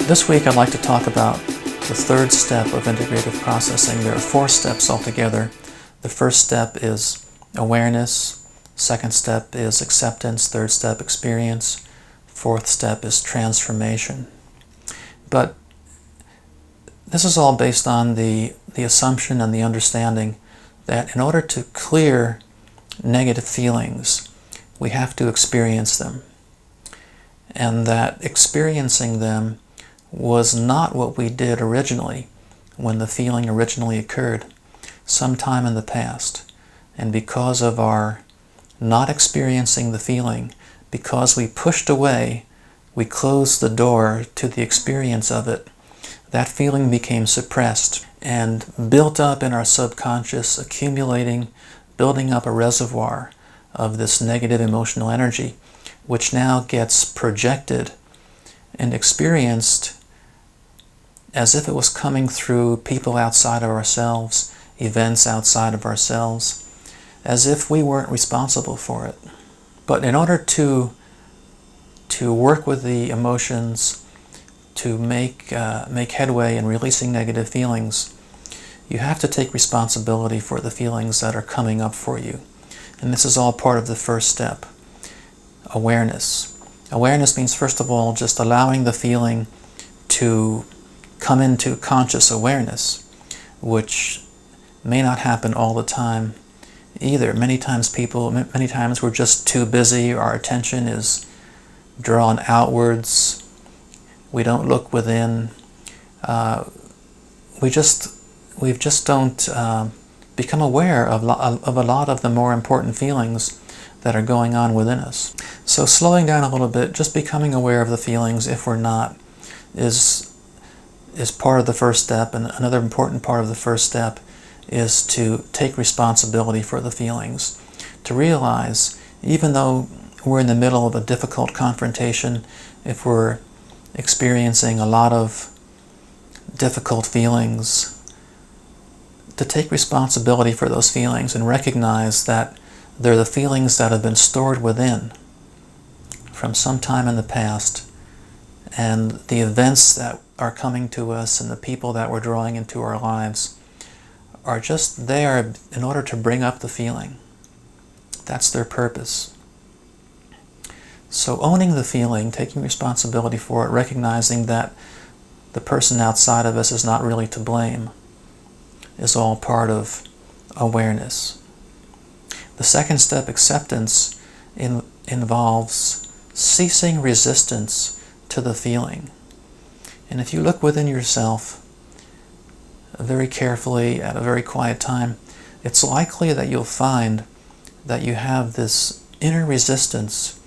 This week I'd like to talk about the third step of integrative processing. There are 4 steps altogether. The first step is awareness, second step is acceptance, third step experience, fourth step is transformation. But this is all based on the assumption and the understanding that in order to clear negative feelings, we have to experience them. And that experiencing them was not what we did originally when the feeling originally occurred sometime in the past. And because of our not experiencing the feeling, because we pushed away, we closed the door to the experience of it, that feeling became suppressed and built up in our subconscious, accumulating, building up a reservoir of this negative emotional energy, which now gets projected and experienced as if it was coming through people outside of ourselves, events outside of ourselves, as if we weren't responsible for it. But in order to work with the emotions, to make headway in releasing negative feelings, you have to take responsibility for the feelings that are coming up for you. And this is all part of the first step, awareness. Awareness means, first of all, just allowing the feeling to come into conscious awareness, which may not happen all the time either. Many times we're just too busy, our attention is drawn outwards, we don't look within, we just don't become aware of a lot of the more important feelings that are going on within us. So slowing down a little bit, just becoming aware of the feelings, if we're not, is part of the first step. And another important part of the first step is to take responsibility for the feelings, to realize even though we're in the middle of a difficult confrontation, if we're experiencing a lot of difficult feelings, to take responsibility for those feelings and recognize that they're the feelings that have been stored within from some time in the past, and the events that are coming to us and the people that we're drawing into our lives are just there in order to bring up the feeling. That's their purpose. So owning the feeling, taking responsibility for it, recognizing that the person outside of us is not really to blame, is all part of awareness. The second step, acceptance, involves ceasing resistance to the feeling. And if you look within yourself very carefully at a very quiet time, it's likely that you'll find that you have this inner resistance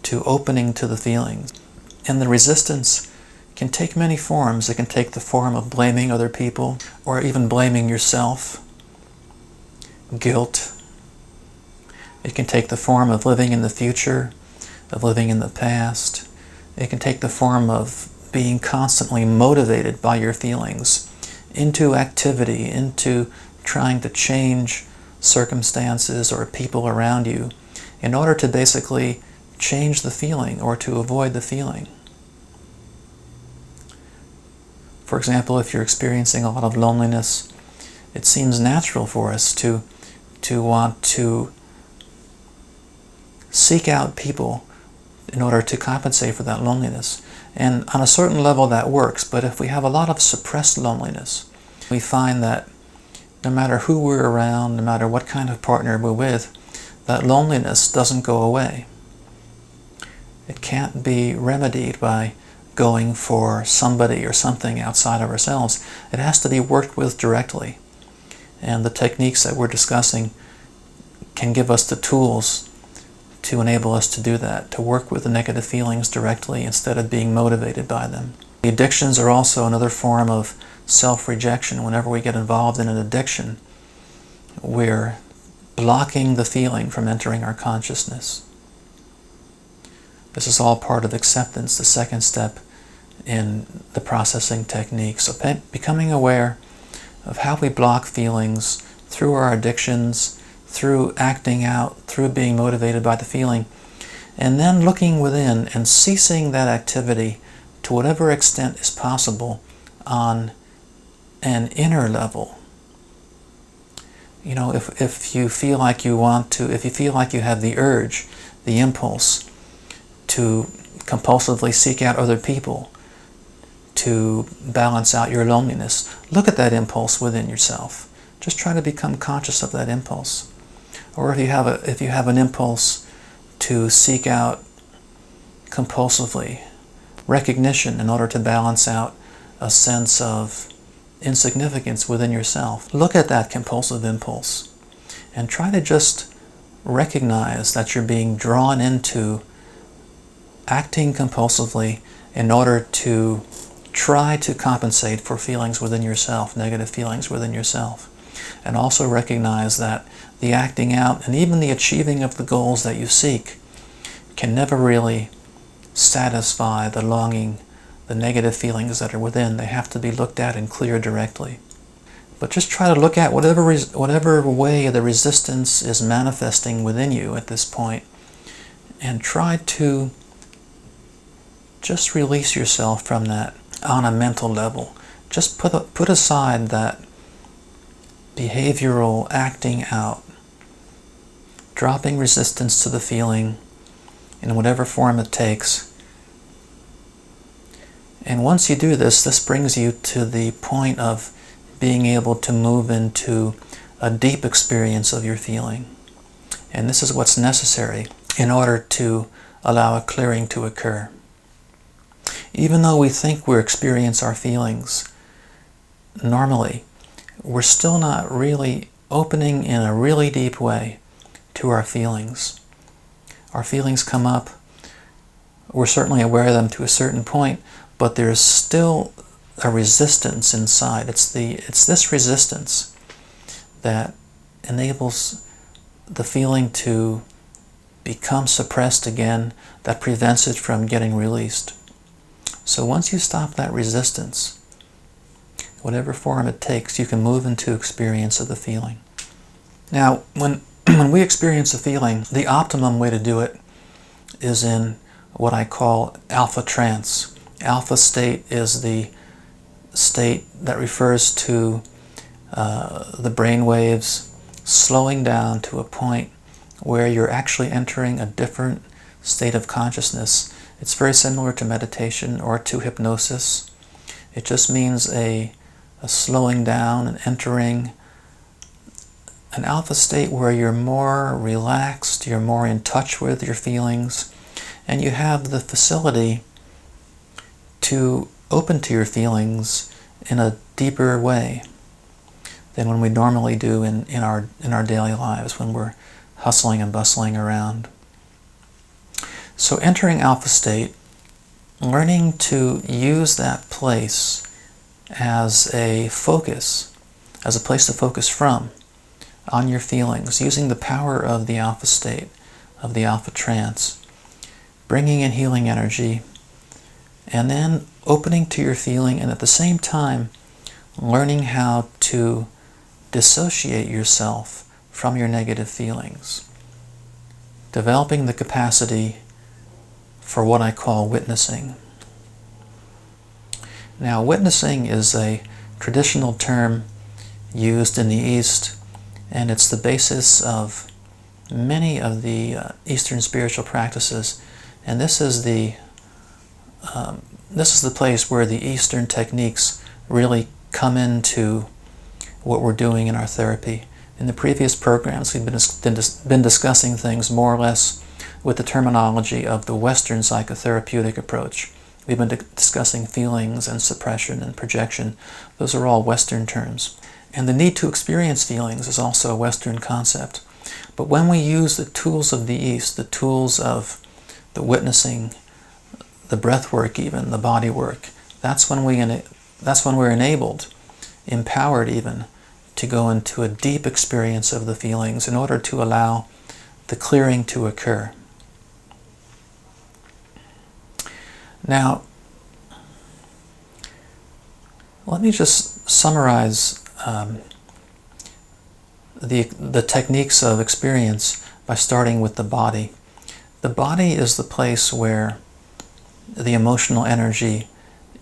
to opening to the feelings. And the resistance can take many forms. It can take the form of blaming other people, or even blaming yourself, guilt. It can take the form of living in the future, of living in the past. It can take the form of being constantly motivated by your feelings into activity, into trying to change circumstances or people around you in order to basically change the feeling or to avoid the feeling. For example, if you're experiencing a lot of loneliness, it seems natural for us to want to seek out people in order to compensate for that loneliness. And on a certain level that works, but if we have a lot of suppressed loneliness, we find that no matter who we're around, no matter what kind of partner we're with, that loneliness doesn't go away. It can't be remedied by going for somebody or something outside of ourselves. It has to be worked with directly. And the techniques that we're discussing can give us the tools to enable us to do that, to work with the negative feelings directly instead of being motivated by them. The addictions are also another form of self-rejection. Whenever we get involved in an addiction, we're blocking the feeling from entering our consciousness. This is all part of acceptance, the second step in the processing technique. So becoming aware of how we block feelings through our addictions, through acting out, through being motivated by the feeling, and then looking within and ceasing that activity to whatever extent is possible on an inner level. You know, if you feel like you want to, if you feel like you have the urge, the impulse to compulsively seek out other people to balance out your loneliness, look at that impulse within yourself. Just try to become conscious of that impulse. Or if you have an impulse to seek out compulsively recognition in order to balance out a sense of insignificance within yourself, look at that compulsive impulse and try to just recognize that you're being drawn into acting compulsively in order to try to compensate for feelings within yourself, negative feelings within yourself. And also recognize that the acting out and even the achieving of the goals that you seek can never really satisfy the longing, the negative feelings that are within. They have to be looked at and cleared directly. But just try to look at whatever way the resistance is manifesting within you at this point, and try to just release yourself from that on a mental level. Just put aside that behavioral acting out, dropping resistance to the feeling in whatever form it takes. And once you do this, this brings you to the point of being able to move into a deep experience of your feeling. And this is what's necessary in order to allow a clearing to occur. Even though we think we experience our feelings normally, we're still not really opening in a really deep way to our feelings. Our feelings come up, we're certainly aware of them to a certain point, but there's still a resistance inside. It's this resistance that enables the feeling to become suppressed again, that prevents it from getting released. So once you stop that resistance, whatever form it takes, you can move into experience of the feeling. Now, when we experience a feeling, the optimum way to do it is in what I call alpha trance. Alpha state is the state that refers to the brain waves slowing down to a point where you're actually entering a different state of consciousness. It's very similar to meditation or to hypnosis. It just means a slowing down and entering an alpha state where you're more relaxed, you're more in touch with your feelings, and you have the facility to open to your feelings in a deeper way than when we normally do in our daily lives, when we're hustling and bustling around. So entering alpha state, learning to use that place as a focus, as a place to focus from on your feelings, using the power of the alpha state, of the alpha trance, bringing in healing energy, and then opening to your feeling, and at the same time learning how to dissociate yourself from your negative feelings, developing the capacity for what I call witnessing. Now, witnessing is a traditional term used in the East, and it's the basis of many of the Eastern spiritual practices. And this is the place where the Eastern techniques really come into what we're doing in our therapy. In the previous programs, we've been discussing things more or less with the terminology of the Western psychotherapeutic approach. We've been discussing feelings and suppression and projection. Those are all Western terms. And the need to experience feelings is also a Western concept. But when we use the tools of the East, the tools of the witnessing, the breath work even, the body work, that's when we're enabled, empowered even, to go into a deep experience of the feelings in order to allow the clearing to occur. Now, let me just summarize the techniques of experience by starting with the body. The body is the place where the emotional energy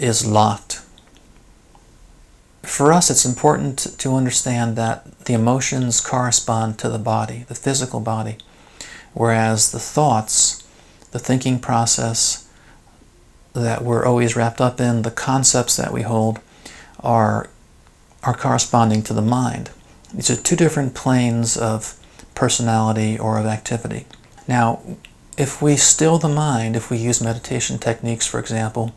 is locked. For us, it's important to understand that the emotions correspond to the body, the physical body, whereas the thoughts, the thinking process that we're always wrapped up in, the concepts that we hold, are corresponding to the mind. These are two different planes of personality or of activity. Now, if we still the mind, if we use meditation techniques, for example,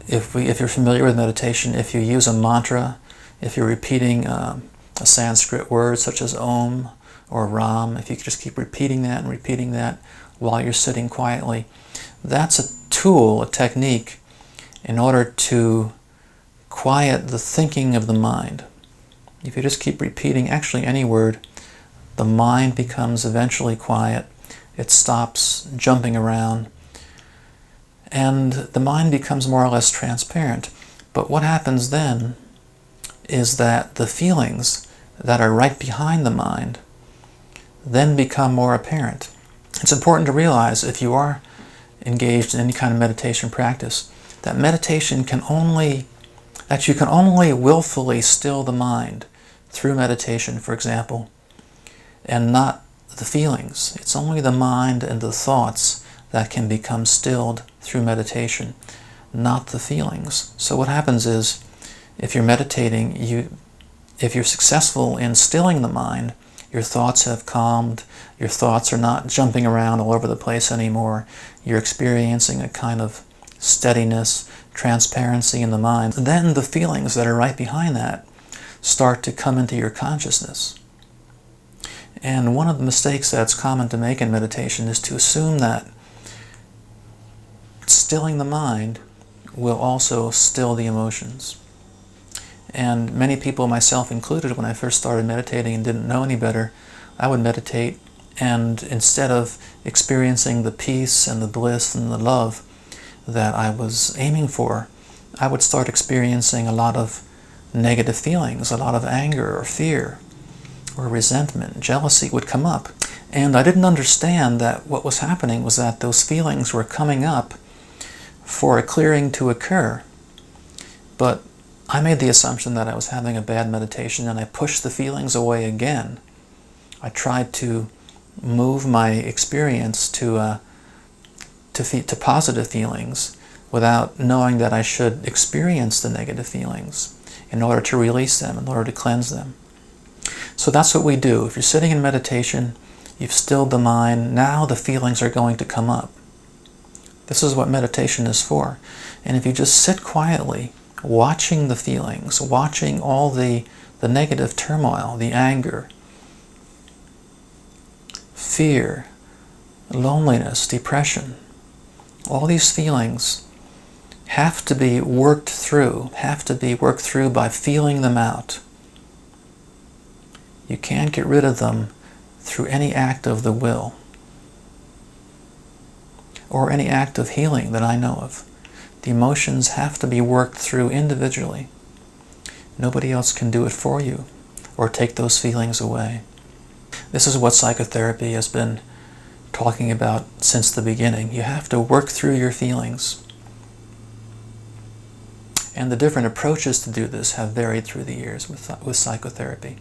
if you're familiar with meditation, if you use a mantra, if you're repeating a Sanskrit word such as Om or Ram, if you just keep repeating that and repeating that while you're sitting quietly, that's a tool, a technique, in order to quiet the thinking of the mind. If you just keep repeating actually any word, the mind becomes eventually quiet. It stops jumping around, and the mind becomes more or less transparent. But what happens then is that the feelings that are right behind the mind then become more apparent. It's important to realize, if you are engaged in any kind of meditation practice, that you can only willfully still the mind through meditation, for example, and not the feelings. It's only the mind and the thoughts that can become stilled through meditation, not the feelings. So what happens is, if you're meditating, if you're successful in stilling the mind, your thoughts have calmed, your thoughts are not jumping around all over the place anymore, you're experiencing a kind of steadiness, transparency in the mind, then the feelings that are right behind that start to come into your consciousness. And one of the mistakes that's common to make in meditation is to assume that stilling the mind will also still the emotions. And many people, myself included, when I first started meditating and didn't know any better, I would meditate, and instead of experiencing the peace and the bliss and the love that I was aiming for, I would start experiencing a lot of negative feelings, a lot of anger or fear or resentment. Jealousy would come up. And I didn't understand that what was happening was that those feelings were coming up for a clearing to occur. But I made the assumption that I was having a bad meditation, and I pushed the feelings away again. I tried to move my experience to positive feelings without knowing that I should experience the negative feelings in order to release them, in order to cleanse them. So that's what we do. If you're sitting in meditation, you've stilled the mind, now the feelings are going to come up. This is what meditation is for. And if you just sit quietly, watching the feelings, watching all the negative turmoil, the anger, fear, loneliness, depression, all these feelings have to be worked through by feeling them out. You can't get rid of them through any act of the will or any act of healing that I know of. The emotions have to be worked through individually. Nobody else can do it for you or take those feelings away. This is what psychotherapy has been talking about since the beginning. You have to work through your feelings. And the different approaches to do this have varied through the years with psychotherapy.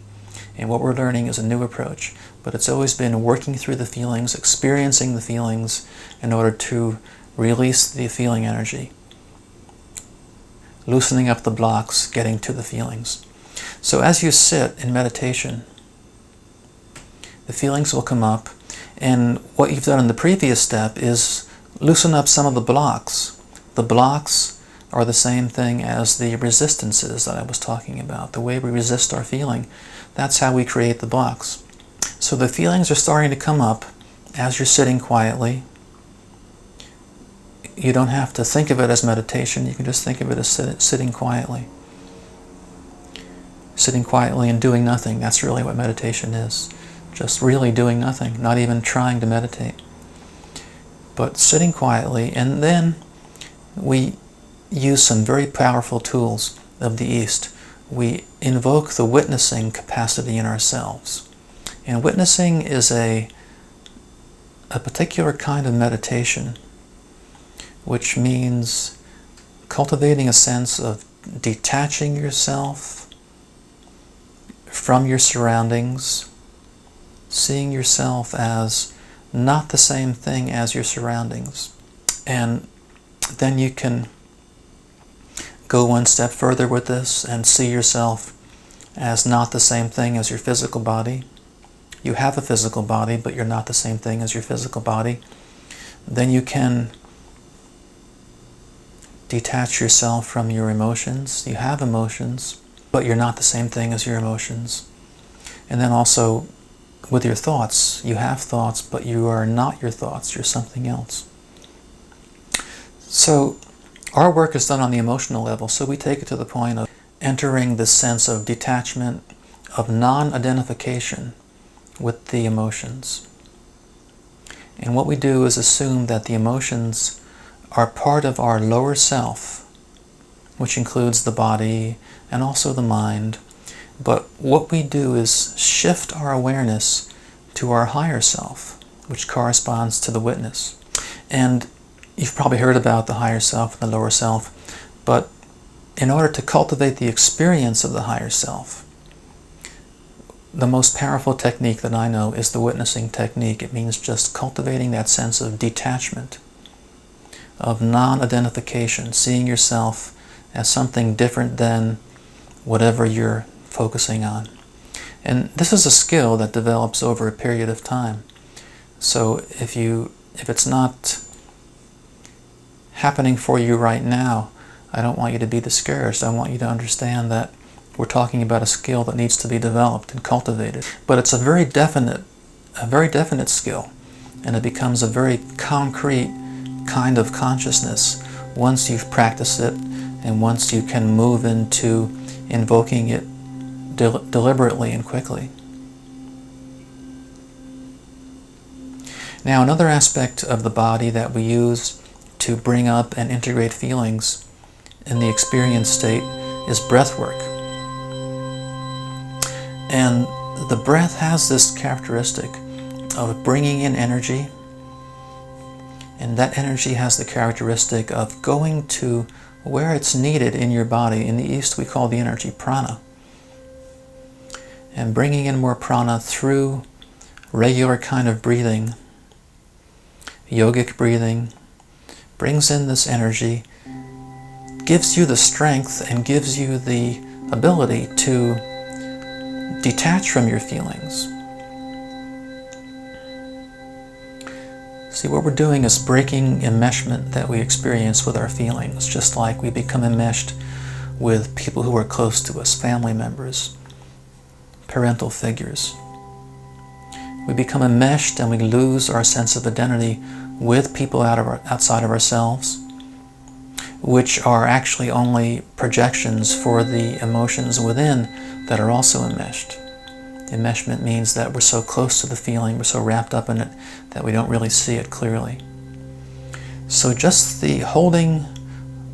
And what we're learning is a new approach. But it's always been working through the feelings, experiencing the feelings in order to release the feeling energy. Loosening up the blocks, getting to the feelings. So as you sit in meditation, the feelings will come up, and what you've done in the previous step is loosen up some of the blocks. The blocks are the same thing as the resistances that I was talking about. The way we resist our feeling, that's how we create the blocks. So the feelings are starting to come up as you're sitting quietly. You don't have to think of it as meditation. You can just think of it as sitting quietly. Sitting quietly and doing nothing. That's really what meditation is. Just really doing nothing, not even trying to meditate. But sitting quietly, and then we use some very powerful tools of the East. We invoke the witnessing capacity in ourselves. And witnessing is a particular kind of meditation, which means cultivating a sense of detaching yourself from your surroundings, seeing yourself as not the same thing as your surroundings. And then you can go one step further with this and see yourself as not the same thing as your physical body. You have a physical body, but you're not the same thing as your physical body. Then you can detach yourself from your emotions. You have emotions, but you're not the same thing as your emotions. And then also with your thoughts, you have thoughts, but you are not your thoughts, you're something else. So our work is done on the emotional level, so we take it to the point of entering this sense of detachment, of non-identification with the emotions. And what we do is assume that the emotions are part of our lower self, which includes the body and also the mind. But what we do is shift our awareness to our higher self, which corresponds to the witness. And you've probably heard about the higher self and the lower self, but in order to cultivate the experience of the higher self, the most powerful technique that I know is the witnessing technique. It means just cultivating that sense of detachment, of non-identification, seeing yourself as something different than whatever you're focusing on. And this is a skill that develops over a period of time. So if it's not happening for you right now, I don't want you to be discouraged. I want you to understand that we're talking about a skill that needs to be developed and cultivated. But it's a very definite skill, and it becomes a very concrete kind of consciousness once you've practiced it and once you can move into invoking it deliberately and quickly. Now, another aspect of the body that we use to bring up and integrate feelings in the experience state is breath work. And the breath has this characteristic of bringing in energy, and that energy has the characteristic of going to where it's needed in your body. In the East, we call the energy prana. And bringing in more prana through regular kind of breathing, yogic breathing, brings in this energy, gives you the strength and gives you the ability to detach from your feelings. See, what we're doing is breaking enmeshment that we experience with our feelings, just like we become enmeshed with people who are close to us, family members, parental figures. We become enmeshed and we lose our sense of identity with people outside of ourselves, which are actually only projections for the emotions within that are also enmeshed. Enmeshment means that we're so close to the feeling, we're so wrapped up in it, that we don't really see it clearly. So just the holding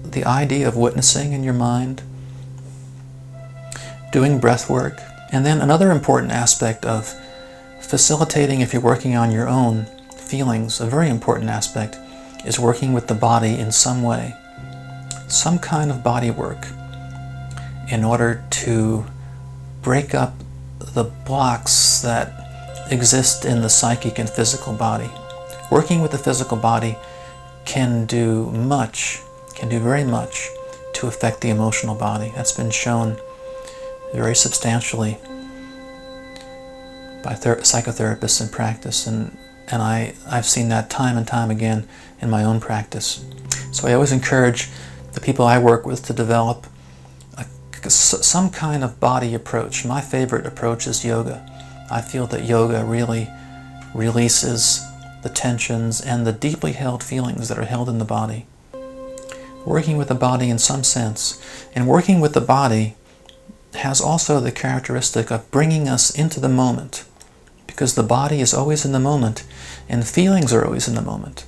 the idea of witnessing in your mind, doing breath work, and then another important aspect of facilitating, if you're working on your own feelings, a very important aspect is working with the body in some way, some kind of body work, in order to break up the blocks that exist in the psychic and physical body. Working with the physical body can do very much to affect the emotional body. That's been shown very substantially by psychotherapists in practice, and I've seen that time and time again in my own practice. So I always encourage the people I work with to develop some kind of body approach. My favorite approach is yoga. I feel that yoga really releases the tensions and the deeply held feelings that are held in the body. Working with the body in some sense, and working with the body has also the characteristic of bringing us into the moment, because the body is always in the moment and feelings are always in the moment.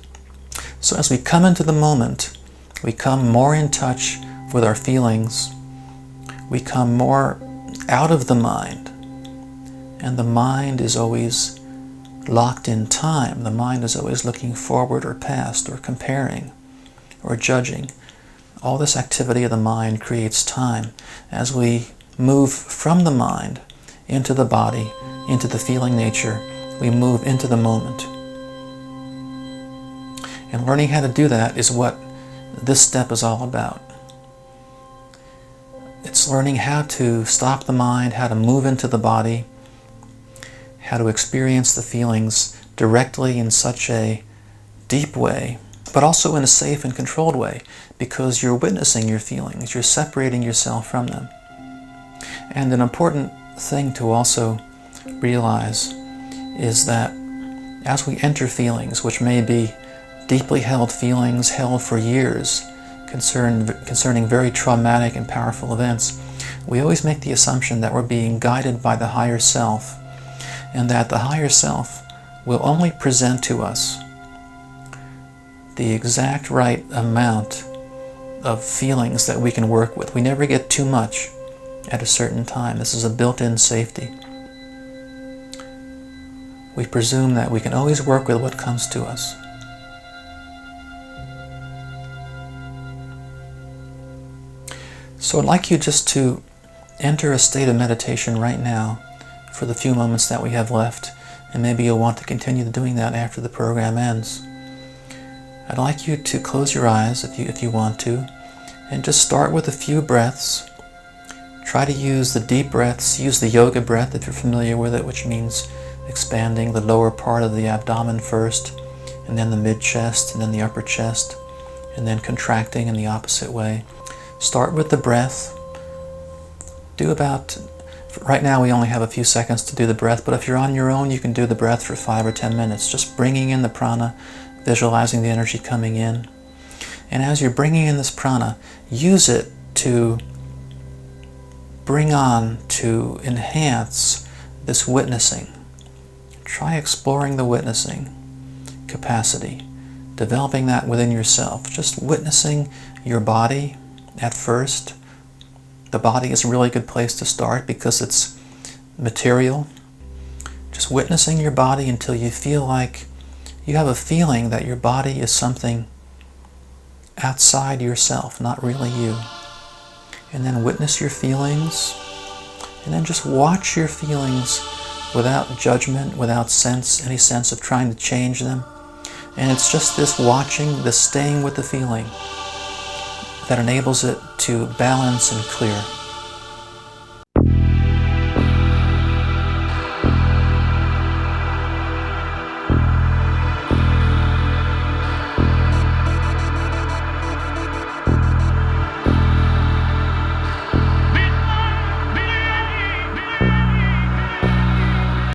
So as we come into the moment, we come more in touch with our feelings, we come more out of the mind, and the mind is always locked in time. The mind is always looking forward or past or comparing or judging. All this activity of the mind creates time. As we move from the mind into the body, into the feeling nature, we move into the moment. And learning how to do that is what this step is all about. It's learning how to stop the mind, how to move into the body, how to experience the feelings directly in such a deep way, but also in a safe and controlled way, because you're witnessing your feelings, you're separating yourself from them. And an important thing to also realize is that as we enter feelings, which may be deeply held feelings held for years, concerning very traumatic and powerful events, we always make the assumption that we're being guided by the higher self, and that the higher self will only present to us the exact right amount of feelings that we can work with. We never get too much at a certain time. This is a built-in safety. We presume that we can always work with what comes to us. So I'd like you just to enter a state of meditation right now for the few moments that we have left, and maybe you'll want to continue doing that after the program ends. I'd like you to close your eyes if you want to, and just start with a few breaths. Try to use the deep breaths, use the yoga breath if you're familiar with it, which means expanding the lower part of the abdomen first, and then the mid-chest, and then the upper chest, and then contracting in the opposite way. Start with the breath. Right now we only have a few seconds to do the breath, but if you're on your own, you can do the breath for 5 or 10 minutes, just bringing in the prana, visualizing the energy coming in. And as you're bringing in this prana, use it to bring on, to enhance this witnessing. Try exploring the witnessing capacity, developing that within yourself, just witnessing your body. At first, the body is a really good place to start because it's material. Just witnessing your body until you feel like you have a feeling that your body is something outside yourself, not really you. And then witness your feelings, and then just watch your feelings without judgment, without any sense of trying to change them. And it's just this watching, this staying with the feeling, that enables it to balance and clear.